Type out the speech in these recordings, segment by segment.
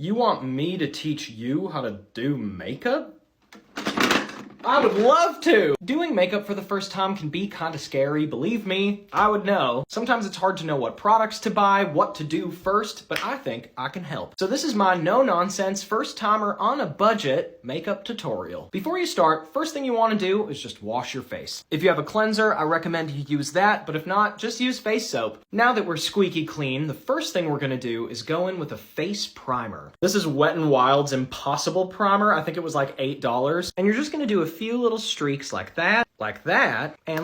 You want me to teach you how to do makeup? I would love to! Doing makeup for the first time can be kind of scary, believe me, I would know. Sometimes it's hard to know what products to buy, what to do first, but I think I can help. So this is my no-nonsense, first-timer on a budget makeup tutorial. Before you start, first thing you want to do is just wash your face. If you have a cleanser, I recommend you use that, but if not, just use face soap. Now that we're squeaky clean, the first thing we're gonna do is go in with a face primer. This is Wet n Wild's Impossible Primer. I think it was like $8. And you're just gonna do a few little streaks like that, and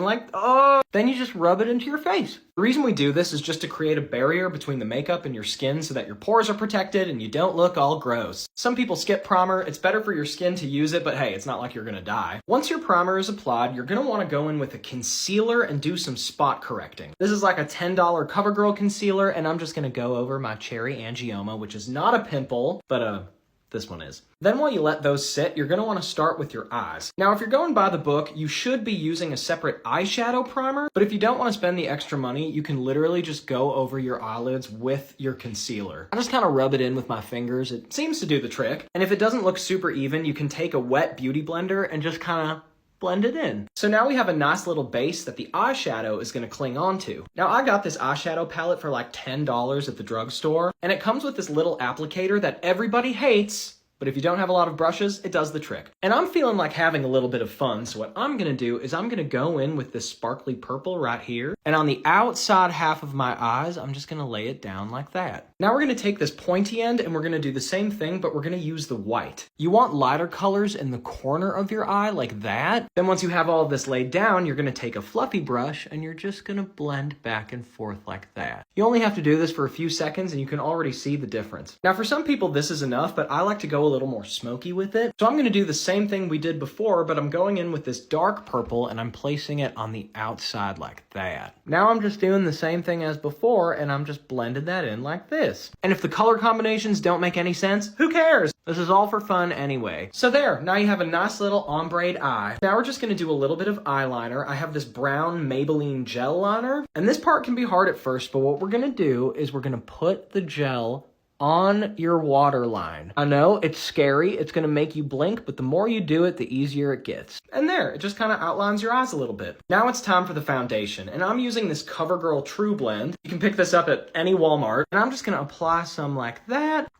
then you just rub it into your face. The reason we do this is just to create a barrier between the makeup and your skin so that your pores are protected and you don't look all gross. Some people skip primer. It's better for your skin to use it, but hey, it's not like you're gonna die. Once your primer is applied, you're gonna wanna go in with a concealer and do some spot correcting. This is like a $10 CoverGirl concealer, and I'm just gonna go over my cherry angioma, which is not a pimple, but this one is. Then while you let those sit, you're going to want to start with your eyes. Now, if you're going by the book, you should be using a separate eyeshadow primer, but if you don't want to spend the extra money, you can literally just go over your eyelids with your concealer. I just kind of rub it in with my fingers. It seems to do the trick. And if it doesn't look super even, you can take a wet beauty blender and just kind of blend it in. So now we have a nice little base that the eyeshadow is going to cling onto. Now I got this eyeshadow palette for like $10 at the drugstore, and it comes with this little applicator that everybody hates, but if you don't have a lot of brushes, it does the trick. And I'm feeling like having a little bit of fun, so what I'm gonna do is I'm gonna go in with this sparkly purple right here, and on the outside half of my eyes, I'm just gonna lay it down like that. Now we're gonna take this pointy end and we're gonna do the same thing, but we're gonna use the white. You want lighter colors in the corner of your eye like that. Then once you have all of this laid down, you're gonna take a fluffy brush and you're just gonna blend back and forth like that. You only have to do this for a few seconds and you can already see the difference. Now for some people this is enough, but I like to go a little more smoky with it. So I'm gonna do the same thing we did before, but I'm going in with this dark purple and I'm placing it on the outside like that. Now I'm just doing the same thing as before and I'm just blending that in like this. And if the color combinations don't make any sense, who cares? This is all for fun anyway. So there, now you have a nice little ombre eye. Now we're just gonna do a little bit of eyeliner. I have this brown Maybelline gel liner, and this part can be hard at first, but what we're gonna do is we're gonna put the gel on your waterline. I know, it's scary, it's gonna make you blink, but the more you do it, the easier it gets. And there, it just kind of outlines your eyes a little bit. Now it's time for the foundation, and I'm using this CoverGirl Trublend. You can pick this up at any Walmart, and I'm just gonna apply some like that,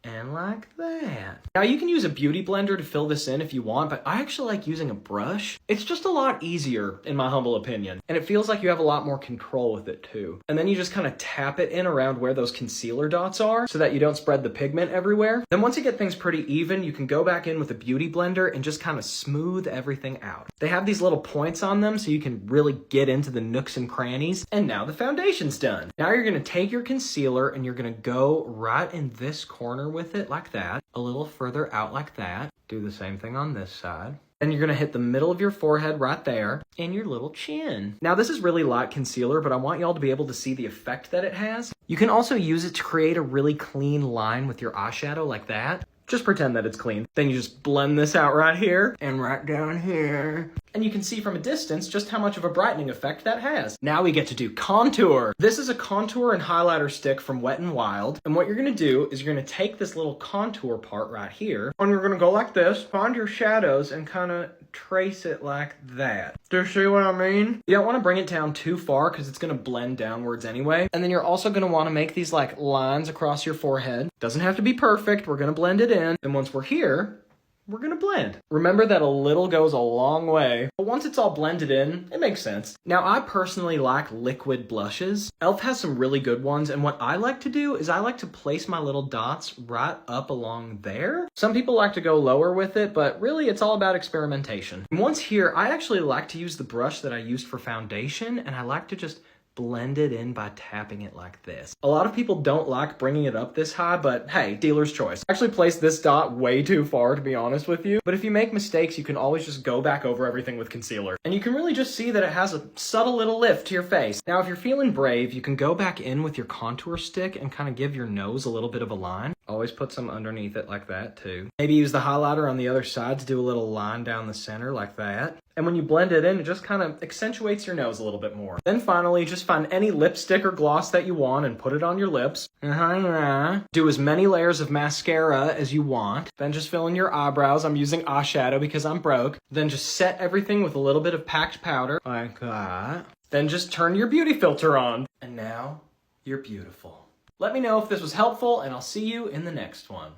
and like that. Now you can use a beauty blender to fill this in if you want, but I actually like using a brush. It's just a lot easier, in my humble opinion, and it feels like you have a lot more control with it too. And then you just kind of tap it in around where those concealer dots are so that you don't spread the pigment everywhere. Then once you get things pretty even, you can go back in with a beauty blender and just kind of smooth everything out. They have these little points on them so you can really get into the nooks and crannies. And now the foundation's done. Now you're gonna take your concealer and you're gonna go right in this corner with it like that, a little further out like that. Do the same thing on this side. Then you're gonna hit the middle of your forehead right there and your little chin. Now this is really light concealer, but I want y'all to be able to see the effect that it has. You can also use it to create a really clean line with your eyeshadow like that. Just pretend that it's clean. Then you just blend this out right here and right down here. And you can see from a distance just how much of a brightening effect that has. Now we get to do contour. This is a contour and highlighter stick from Wet n Wild. And what you're gonna do is you're gonna take this little contour part right here, and you're gonna go like this, find your shadows, and kind of trace it like that. Do you see what I mean? You don't want to bring it down too far because it's going to blend downwards anyway. And then you're also going to want to make these like lines across your forehead. Doesn't have to be perfect. We're going to blend it in. And once we're here, we're gonna blend. Remember that a little goes a long way, but once it's all blended in, it makes sense. Now, I personally like liquid blushes. e.l.f. has some really good ones, and what I like to do is I like to place my little dots right up along there. Some people like to go lower with it, but really it's all about experimentation. And once here, I actually like to use the brush that I used for foundation, and I like to just blend it in by tapping it like this. A lot of people don't like bringing it up this high, but hey, dealer's choice. I actually placed this dot way too far, to be honest with you. But if you make mistakes, you can always just go back over everything with concealer. And you can really just see that it has a subtle little lift to your face. Now, if you're feeling brave, you can go back in with your contour stick and kind of give your nose a little bit of a line. Always put some underneath it like that too. Maybe use the highlighter on the other side to do a little line down the center like that. And when you blend it in, it just kind of accentuates your nose a little bit more. Then finally, just find any lipstick or gloss that you want and put it on your lips. Do as many layers of mascara as you want. Then just fill in your eyebrows. I'm using eyeshadow because I'm broke. Then just set everything with a little bit of packed powder, like that. Then just turn your beauty filter on. And now, you're beautiful. Let me know if this was helpful, and I'll see you in the next one.